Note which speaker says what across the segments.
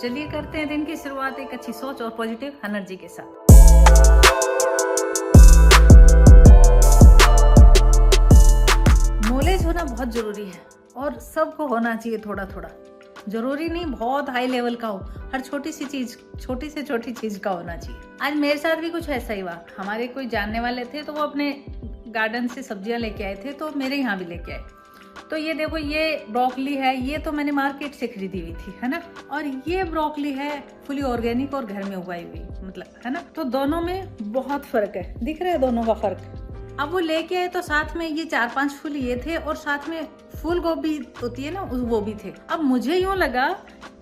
Speaker 1: चलिए करते हैं दिन की शुरुआत एक अच्छी सोच और पॉजिटिव एनर्जी के साथ। नॉलेज होना बहुत जरूरी है और सबको होना चाहिए थोड़ा थोड़ा। जरूरी नहीं बहुत हाई लेवल का हो, हर छोटी सी चीज, छोटी से छोटी चीज का होना चाहिए। आज मेरे साथ भी कुछ ऐसा ही हुआ। हमारे कोई जानने वाले थे तो वो अपने गार्डन से सब्जियां लेके आए थे, तो मेरे यहाँ भी लेके आए। तो ये देखो, ये ब्रोकली है, ये तो मैंने मार्केट से खरीदी हुई थी, है ना। और ये ब्रोकली है फुली ऑर्गेनिक और घर में उगाई हुई, मतलब, है ना। तो दोनों में बहुत फर्क है, दिख रहा है दोनों का फर्क। अब वो लेके आए तो साथ में ये 4-5 फूल ये थे और साथ में फूल गोभी होती है ना, वो भी थे। अब मुझे यूं लगा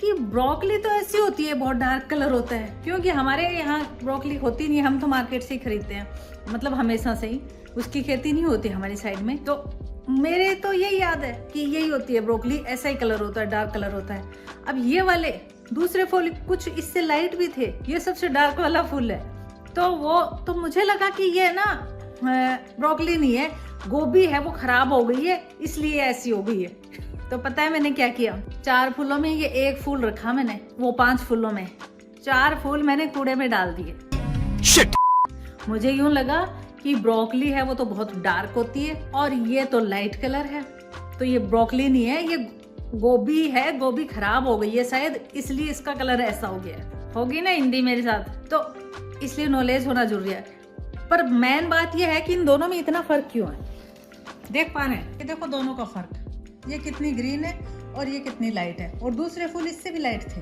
Speaker 1: कि ब्रोकली तो ऐसी होती है, बहुत डार्क कलर होता है, क्योंकि हमारे यहाँ ब्रोकली होती नहीं, हम तो मार्केट से ही खरीदते हैं, मतलब हमेशा से ही उसकी खेती नहीं होती हमारी साइड में। तो मेरे तो यही याद है कि यही होती है ब्रोकली, ऐसा ही कलर होता है, डार्क कलर होता है। अब ये वाले दूसरे फूल कुछ इससे लाइट भी थे, ये सबसे डार्क वाला फूल है। तो मुझे लगा कि ये ना ब्रोकली नहीं है, गोभी है, वो खराब हो गई है इसलिए ऐसी हो गई है। तो पता है मैंने क्या किया, 4 फूलों में ये 1 फूल रखा मैंने, वो 5 फूलों में 4 फूल मैंने कूड़े में डाल दिए। शिट! मुझे यूं लगा कि ब्रोकली है वो तो बहुत डार्क होती है और ये तो लाइट कलर है, तो ये ब्रोकली नहीं है, ये गोभी है, गोभी खराब हो गई है शायद, इसलिए इसका कलर ऐसा हो गया है। होगी ना हिंदी मेरे साथ, तो इसलिए नॉलेज होना जरूरी है। पर मेन बात ये है कि इन दोनों में इतना फर्क क्यों है। देख पा रहे हैं, ये देखो दोनों का फर्क, ये कितनी ग्रीन है और ये कितनी लाइट है, और दूसरे फूल इससे भी लाइट थे।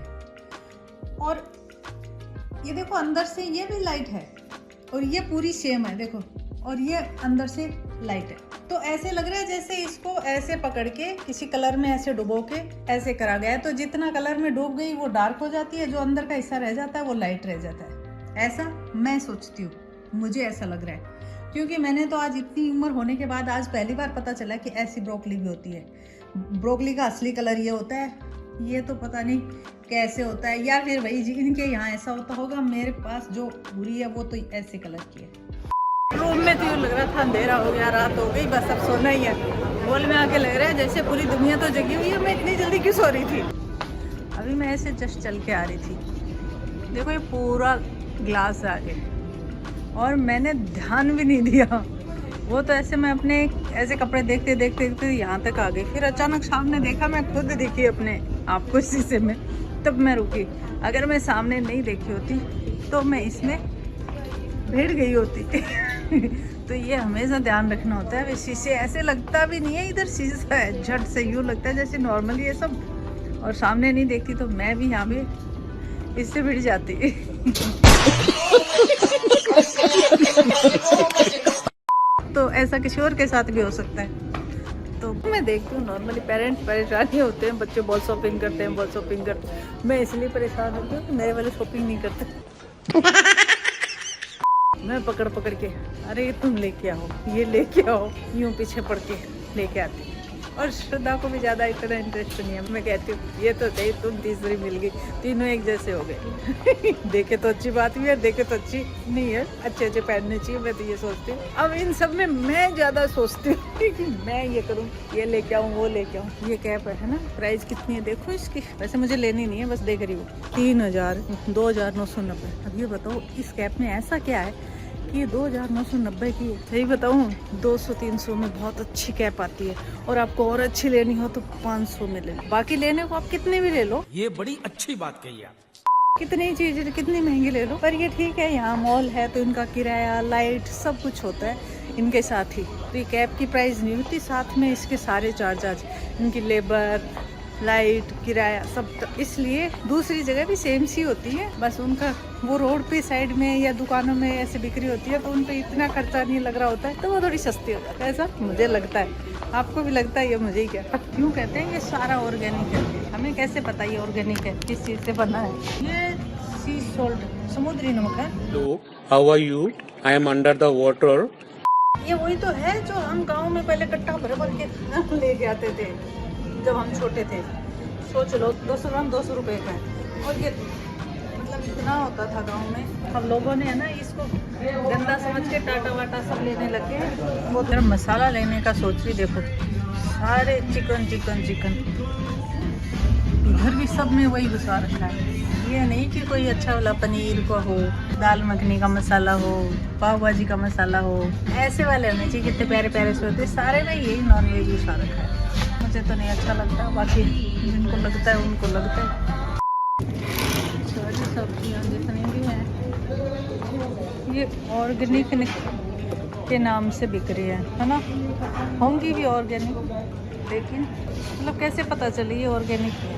Speaker 1: और ये देखो अंदर से ये भी लाइट है और ये पूरी सेम है, देखो, और ये अंदर से लाइट है। तो ऐसे लग रहा है जैसे इसको ऐसे पकड़ के किसी कलर में ऐसे डुबो के ऐसे करा गया है, तो जितना कलर में डूब गई वो डार्क हो जाती है, जो अंदर का हिस्सा रह जाता है वो लाइट रह जाता है। ऐसा मैं सोचती हूँ, मुझे ऐसा लग रहा है, क्योंकि मैंने तो आज इतनी उम्र होने के बाद आज पहली बार पता चला कि ऐसी ब्रोकली भी होती है। ब्रोकली का असली कलर ये होता है, ये तो पता नहीं कैसे होता है, या फिर भाई जी इनके यहाँ ऐसा होता होगा। मेरे पास जो पूरी है वो तो ऐसे कलर की है। रूम में तो यूँ लग रहा था अंधेरा हो गया, रात हो गई, बस अब सोना ही है। हॉल में आके लग रहा है जैसे पूरी दुनिया तो जगी हुई है, मैं इतनी जल्दी क्यों सो रही थी। अभी मैं ऐसे जस्ट चल के आ रही थी, देखो ये पूरा ग्लास आ गया और मैंने ध्यान भी नहीं दिया। वो तो ऐसे मैं अपने ऐसे कपड़े देखते देखते देखते यहाँ तक आ गई, फिर अचानक सामने देखा, मैं खुद दिखी अपने आप को शीशे में, तब मैं रुकी। अगर मैं सामने नहीं देखी होती तो मैं इसमें भिड़ गई होती। तो ये हमेशा ध्यान रखना होता है। शीशे ऐसे लगता भी नहीं है, इधर शीशा है, झट से यूँ लगता है जैसे नॉर्मली ये सब, और सामने नहीं देखती तो मैं भी यहाँ भी इससे भिड़ जाती। तो ऐसा किसी और के साथ भी हो सकता है। तो मैं देखती हूँ नॉर्मली पेरेंट्स परेशान ही होते हैं, बच्चे बहुत शॉपिंग करते हैं, बहुत शॉपिंग करते हैं। मैं इसलिए परेशान होती हूँ कि मेरे वाले शॉपिंग नहीं करते। मैं पकड़ पकड़ के, अरे तुम लेके आओ, ये लेके आओ, यूँ पीछे पड़ के लेके आती। और श्रद्धा को भी ज़्यादा इतना इंटरेस्ट नहीं है। मैं कहती हूँ ये तो सही, तुम तीसरी मिल गई, तीनों एक जैसे हो गए। देखे तो अच्छी बात भी है, देखे तो अच्छी नहीं है, अच्छे अच्छे पहनने चाहिए, मैं तो ये सोचती हूँ। अब इन सब में मैं ज़्यादा सोचती हूँ कि मैं ये करूँ, ये लेके आऊँ, वो लेके आऊँ। ये कैप है ना, प्राइस कितनी है देखो इसकी, वैसे मुझे लेनी नहीं है, बस देख रही हूँ। 3000, 2990। अब ये बताओ इस कैप में ऐसा क्या है कि 2990 की है। सही बताऊँ 200-300 में बहुत अच्छी कैप आती है, और आपको और अच्छी लेनी हो तो 500 में ले लो। बाकी लेने को आप कितने भी ले लो, ये बड़ी अच्छी बात कही आप। कितनी चीजें कितनी महंगी ले लो, पर ये ठीक है, यहाँ मॉल है तो इनका किराया, लाइट, सब कुछ होता है इनके साथ ही। तो ये कैप की प्राइस नहीं होती, साथ में इसके सारे चार्ज, इनकी लेबर, लाइट, किराया, सब। तो इसलिए दूसरी जगह भी सेम सी होती है, बस उनका वो रोड पे साइड में या दुकानों में ऐसे बिक्री होती है तो उन पे इतना खर्चा नहीं लग रहा होता है, तो वो थोड़ी सस्ती हो जाती है। ऐसा मुझे लगता है, आपको भी लगता है, ये मुझे ही क्या। क्यों कहते हैं ये सारा ऑर्गेनिक है, हमें कैसे पता ये ऑर्गेनिक है, किस चीज़ से बना है। ये सी सॉल्ट, समुद्री नमक है।
Speaker 2: Hello, how are you? I am under the water.
Speaker 1: ये वही तो है जो हम गाँव में पहले कट्टा भर भर के लेके आते थे जब हम छोटे थे। सोच लो 200 ग्राम 200 रुपए का है, और ये मतलब इतना होता था गांव में। हम लोगों ने है ना इसको गंदा समझ के टाटा वाटा सब लेने लगे। वो गरम मसाला लेने का सोच रही, देखो सारे चिकन चिकन चिकन, इधर भी सब में वही घुसा रखा है। ये नहीं कि कोई अच्छा वाला पनीर का हो, दाल मखनी का मसाला हो, पाव भाजी का मसाला हो, ऐसे वाले होने चाहिए। कितने प्यारे प्यारे से होते, सारे में यही नॉन वेज ही सारा है। मुझे तो नहीं अच्छा लगता, बाकी जिनको लगता है उनको लगता है। सारी सब्जियाँ जितनी भी हैं ये ऑर्गेनिक के नाम से बिक रही है ना, होंगी भी ऑर्गेनिक, लेकिन मतलब कैसे पता चले ये ऑर्गेनिक है।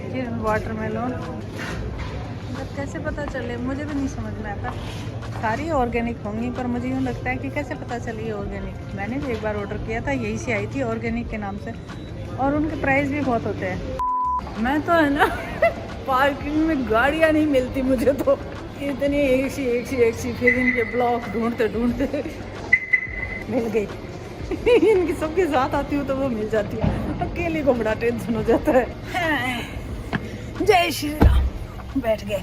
Speaker 1: ये वाटरमेलन मतलब कैसे पता चले, मुझे भी नहीं समझ में आता। सारी ऑर्गेनिक होंगी पर मुझे यूँ लगता है कि कैसे पता चले ये ऑर्गेनिक। मैंने भी एक बार ऑर्डर किया था, यही से आई थी ऑर्गेनिक के नाम से, और उनके प्राइस भी बहुत होते हैं। मैं तो है ना पार्किंग में गाड़ियाँ नहीं मिलती मुझे, तो इतनी एक सी फिर इनके ब्लॉक ढूंढते ढूंढते मिल गई। इनकी सबके साथ आती हूँ तो वो मिल जाती है, अकेले को बड़ा टेंशन हो जाता है। जय श्री राम, बैठ गए।